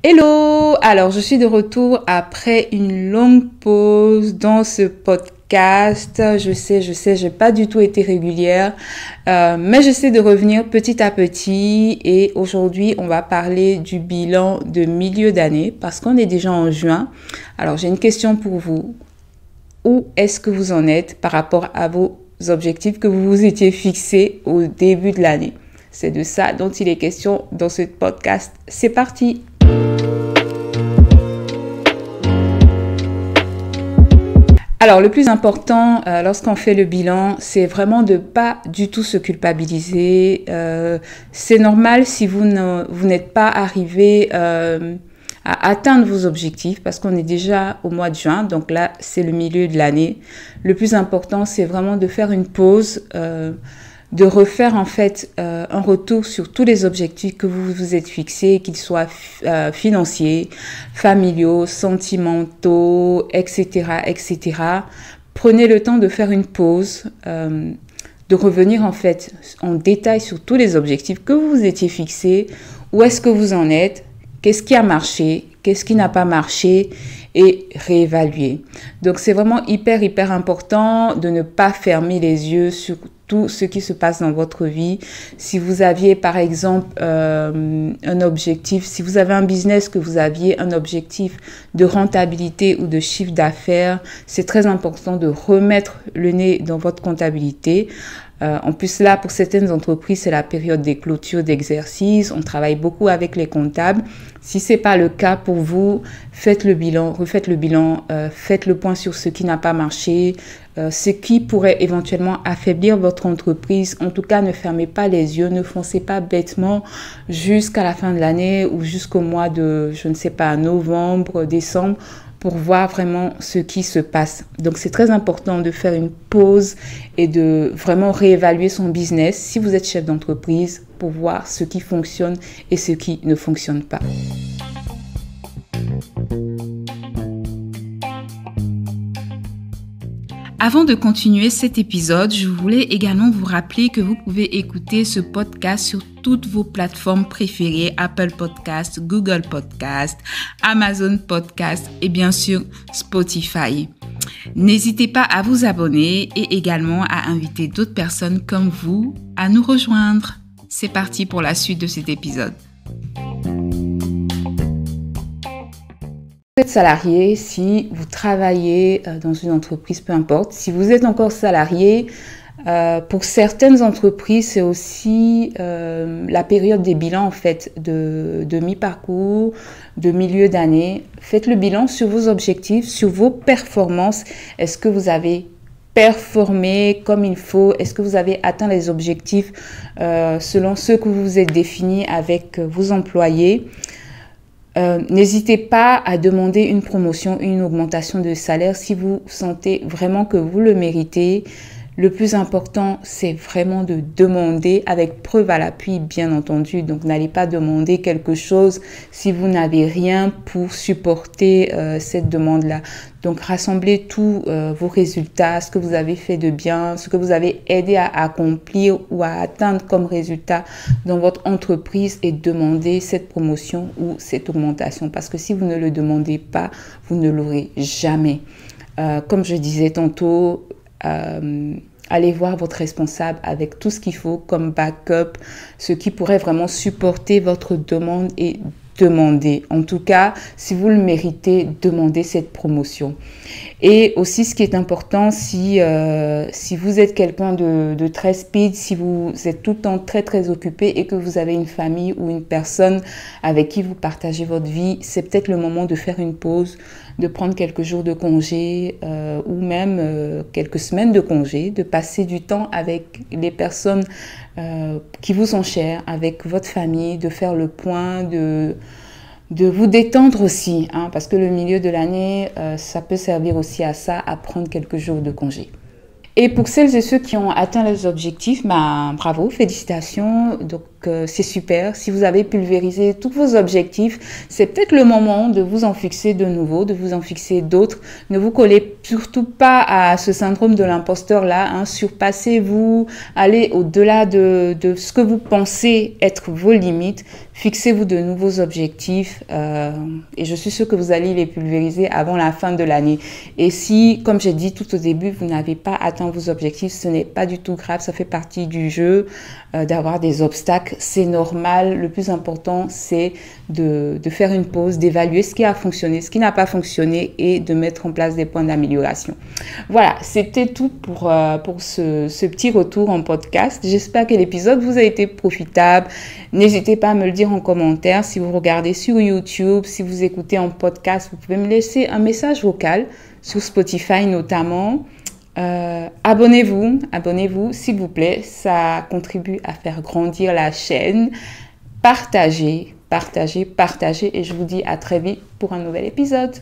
Hello! Alors, je suis de retour après une longue pause dans ce podcast. Je sais, j'ai pas du tout été régulière, mais j'essaie de revenir petit à petit et aujourd'hui, on va parler du bilan de milieu d'année parce qu'on est déjà en juin. Alors, j'ai une question pour vous. Où est-ce que vous en êtes par rapport à vos objectifs que vous vous étiez fixés au début de l'année? C'est de ça dont il est question dans ce podcast. C'est parti! Alors, le plus important lorsqu'on fait le bilan, c'est vraiment de pas du tout se culpabiliser. C'est normal si vous n'êtes pas arrivé à atteindre vos objectifs parce qu'on est déjà au mois de juin. Donc là, c'est le milieu de l'année. Le plus important, c'est vraiment de faire une pause, de refaire en fait un retour sur tous les objectifs que vous vous êtes fixés, qu'ils soient financiers, familiaux, sentimentaux, etc., etc. Prenez le temps de faire une pause, de revenir en fait en détail sur tous les objectifs que vous vous étiez fixés, où est-ce que vous en êtes, qu'est-ce qui a marché, qu'est-ce qui n'a pas marché et réévaluer. Donc, c'est vraiment hyper important de ne pas fermer les yeux sur tout ce qui se passe dans votre vie. Si vous aviez, par exemple, un objectif, si vous avez un business que vous aviez un objectif de rentabilité ou de chiffre d'affaires, c'est très important de remettre le nez dans votre comptabilité. En plus, là, pour certaines entreprises, c'est la période des clôtures d'exercice. On travaille beaucoup avec les comptables. Si ce n'est pas le cas pour vous, faites le bilan, refaites le bilan, faites le point sur ce qui n'a pas marché, ce qui pourrait éventuellement affaiblir votre entreprise. En tout cas, ne fermez pas les yeux, ne foncez pas bêtement jusqu'à la fin de l'année ou jusqu'au mois de, je ne sais pas, novembre, décembre, pour voir vraiment ce qui se passe. Donc, c'est très important de faire une pause et de vraiment réévaluer son business si vous êtes chef d'entreprise pour voir ce qui fonctionne et ce qui ne fonctionne pas. Avant de continuer cet épisode, je voulais également vous rappeler que vous pouvez écouter ce podcast sur toutes vos plateformes préférées, Apple Podcast, Google Podcast, Amazon Podcast et bien sûr Spotify. N'hésitez pas à vous abonner et également à inviter d'autres personnes comme vous à nous rejoindre. C'est parti pour la suite de cet épisode. Vous êtes salarié, si vous travaillez dans une entreprise, peu importe. Si vous êtes encore salarié, pour certaines entreprises, c'est aussi la période des bilans en fait de mi-parcours, de milieu d'année. Faites le bilan sur vos objectifs, sur vos performances. Est-ce que vous avez performé comme il faut? Est-ce que vous avez atteint les objectifs selon ceux que vous vous êtes définis avec vos employés? N'hésitez pas à demander une promotion, une augmentation de salaire si vous sentez vraiment que vous le méritez. Le plus important, c'est vraiment de demander avec preuve à l'appui, bien entendu. Donc, n'allez pas demander quelque chose si vous n'avez rien pour supporter cette demande-là. Donc, rassemblez tous vos résultats, ce que vous avez fait de bien, ce que vous avez aidé à accomplir ou à atteindre comme résultat dans votre entreprise et demandez cette promotion ou cette augmentation. Parce que si vous ne le demandez pas, vous ne l'aurez jamais. Comme je disais tantôt, allez voir votre responsable avec tout ce qu'il faut comme backup, ce qui pourrait vraiment supporter votre demande et demander. En tout cas, si vous le méritez, demandez cette promotion. Et aussi, ce qui est important, si vous êtes quelqu'un de très speed, si vous êtes tout le temps très occupé et que vous avez une famille ou une personne avec qui vous partagez votre vie, c'est peut-être le moment de faire une pause, de prendre quelques jours de congé ou même quelques semaines de congé, de passer du temps avec les personnes qui vous sont chères, avec votre famille, de faire le point, de vous détendre aussi, hein, parce que le milieu de l'année, ça peut servir aussi à ça, à prendre quelques jours de congé. Et pour celles et ceux qui ont atteint leurs objectifs, bravo, félicitations. Donc, que c'est super. Si vous avez pulvérisé tous vos objectifs, c'est peut-être le moment de vous en fixer de nouveau, de vous en fixer d'autres. Ne vous collez surtout pas à ce syndrome de l'imposteur-là, hein. Surpassez-vous, allez au-delà de ce que vous pensez être vos limites. Fixez-vous de nouveaux objectifs et je suis sûre que vous allez les pulvériser avant la fin de l'année. Et si, comme j'ai dit tout au début, vous n'avez pas atteint vos objectifs, ce n'est pas du tout grave, ça fait partie du jeu d'avoir des obstacles, c'est normal. Le plus important, c'est de faire une pause, d'évaluer ce qui a fonctionné, ce qui n'a pas fonctionné et de mettre en place des points d'amélioration. Voilà, c'était tout pour ce petit retour en podcast. J'espère que l'épisode vous a été profitable. N'hésitez pas à me le dire en commentaire. Si vous regardez sur YouTube, si vous écoutez en podcast, vous pouvez me laisser un message vocal sur Spotify notamment. Abonnez-vous s'il vous plaît, ça contribue à faire grandir la chaîne. Partagez et je vous dis à très vite pour un nouvel épisode.